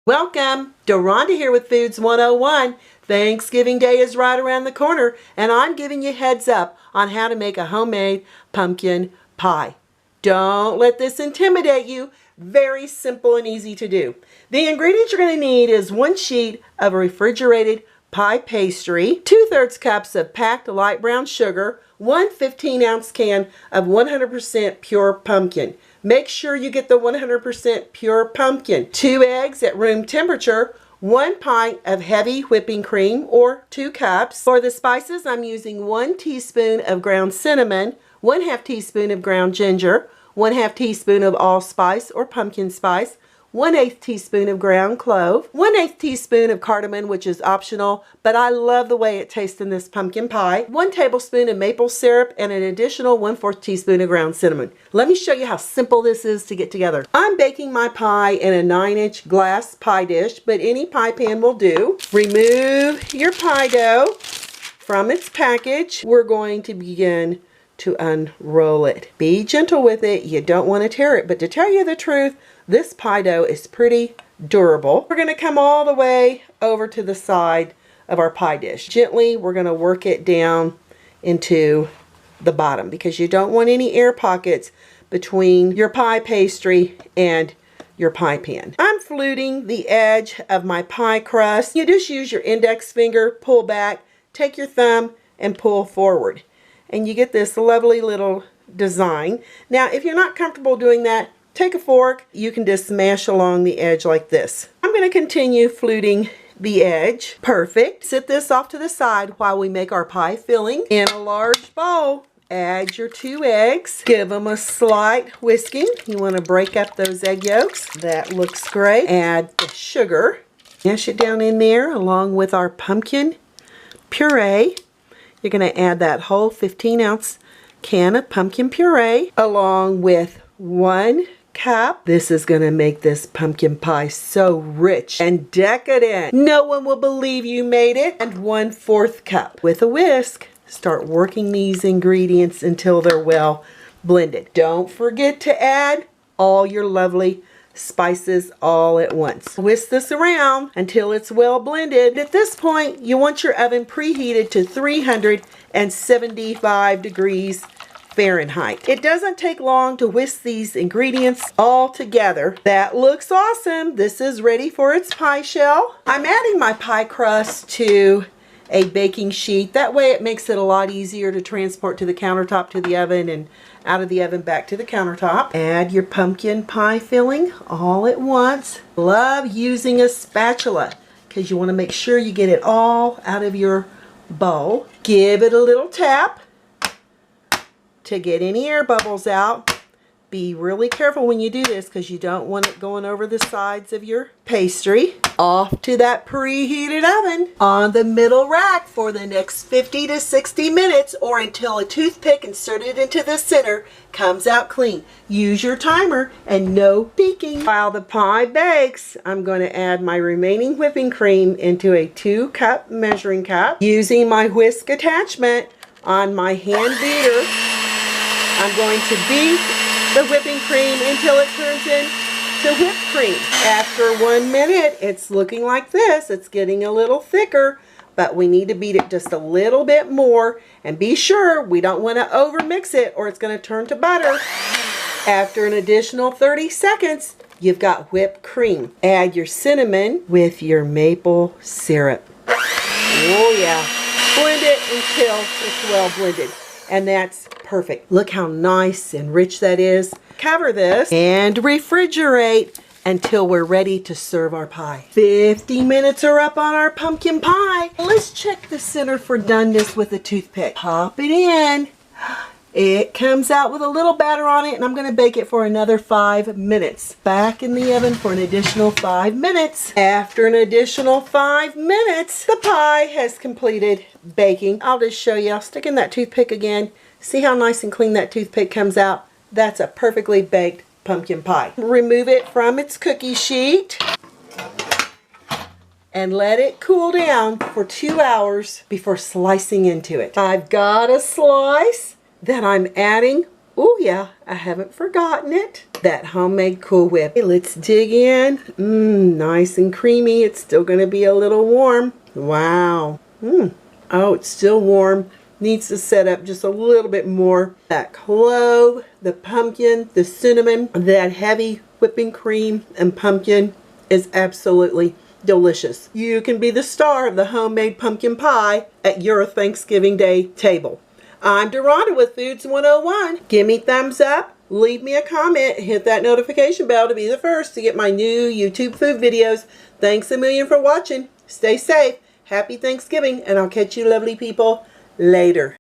Welcome, Doronda here with Foods 101. Thanksgiving Day is right around the corner, and I'm giving you heads up on how to make a homemade pumpkin pie. Don't let this intimidate you. Very simple and easy to do. The ingredients you're going to need is 1 sheet of refrigerated pie pastry, 2/3 cups of packed light brown sugar, 1 15-ounce can of 100% pure pumpkin. Make sure you get the 100% pure pumpkin. 2 eggs at room temperature, 1 pint of heavy whipping cream or 2 cups. For the spices, I'm using 1 teaspoon of ground cinnamon, 1/2 teaspoon of ground ginger, 1/2 teaspoon of allspice or pumpkin spice, 1/8 teaspoon of ground clove, 1/8 teaspoon of cardamom, which is optional, but I love the way it tastes in this pumpkin pie, 1 tablespoon of maple syrup, and an additional 1/4 teaspoon of ground cinnamon. Let me show you how simple this is to get together. I'm baking my pie in a 9-inch glass pie dish, but any pie pan will do. Remove your pie dough from its package. We're going to begin to unroll it. Be gentle with it. You don't want to tear it, but to tell you the truth, this pie dough is pretty durable. We're going to come all the way over to the side of our pie dish. Gently, we're going to work it down into the bottom because you don't want any air pockets between your pie pastry and your pie pan. I'm fluting the edge of my pie crust. You just use your index finger, pull back, take your thumb, and pull forward. And you get this lovely little design. Now, if you're not comfortable doing that, take a fork. You can just smash along the edge like this. I'm going to continue fluting the edge. Perfect. Sit this off to the side while we make our pie filling. In a large bowl, add your 2 eggs. Give them a slight whisking. You want to break up those egg yolks. That looks great. Add the sugar. Mash it down in there along with our pumpkin puree. You're going to add that whole 15-ounce can of pumpkin puree along with 1 cup. This is going to make this pumpkin pie so rich and decadent. No one will believe you made it. And 1/4 cup. With a whisk, start working these ingredients until they're well blended. Don't forget to add all your lovely spices all at once. Whisk this around until it's well blended. At this point, you want your oven preheated to 375 degrees Fahrenheit. It doesn't take long to whisk these ingredients all together. That looks awesome. This is ready for its pie shell. I'm adding my pie crust to a baking sheet. That way it makes it a lot easier to transport to the countertop to the oven and out of the oven back to the countertop. Add your pumpkin pie filling all at once. Love using a spatula because you want to make sure you get it all out of your bowl. Give it a little tap to get any air bubbles out. Be really careful when you do this because you don't want it going over the sides of your pastry. Off to that preheated oven on the middle rack for the next 50 to 60 minutes or until a toothpick inserted into the center comes out clean. Use your timer and no peeking. While the pie bakes, I'm going to add my remaining whipping cream into a 2-cup measuring cup. Using my whisk attachment on my hand beater, I'm going to beat the whipping cream until it turns into whipped cream. After 1 minute, it's looking like this. It's getting a little thicker, but we need to beat it just a little bit more. And be sure we don't want to over mix it or it's going to turn to butter. After an additional 30 seconds, you've got whipped cream. Add your cinnamon with your maple syrup. Oh yeah. Blend it until it's well blended. And that's perfect. Look how nice and rich that is. Cover this and refrigerate until we're ready to serve our pie. 50 minutes are up on our pumpkin pie. Let's check the center for doneness with a toothpick. Pop it in. It comes out with a little batter on it, and I'm going to bake it for another 5 minutes. Back in the oven for an additional 5 minutes. After an additional 5 minutes, the pie has completed baking. I'll just show you. I'll stick in that toothpick again. See how nice and clean that toothpick comes out? That's a perfectly baked pumpkin pie. Remove it from its cookie sheet and let it cool down for 2 hours before slicing into it. I've got a slice that I'm adding Oh yeah, I haven't forgotten it. That homemade Cool Whip. Okay, let's dig in. Nice and creamy. It's still going to be a little warm. Wow. Oh, it's still warm. Needs to set up just a little bit more. That clove, the pumpkin, the cinnamon, that heavy whipping cream and pumpkin is absolutely delicious. You can be the star of the homemade pumpkin pie at your Thanksgiving Day table. I'm Deronda with Foods 101. Give me thumbs up, leave me a comment, hit that notification bell to be the first to get my new YouTube food videos. Thanks a million for watching. Stay safe. Happy Thanksgiving, and I'll catch you lovely people later.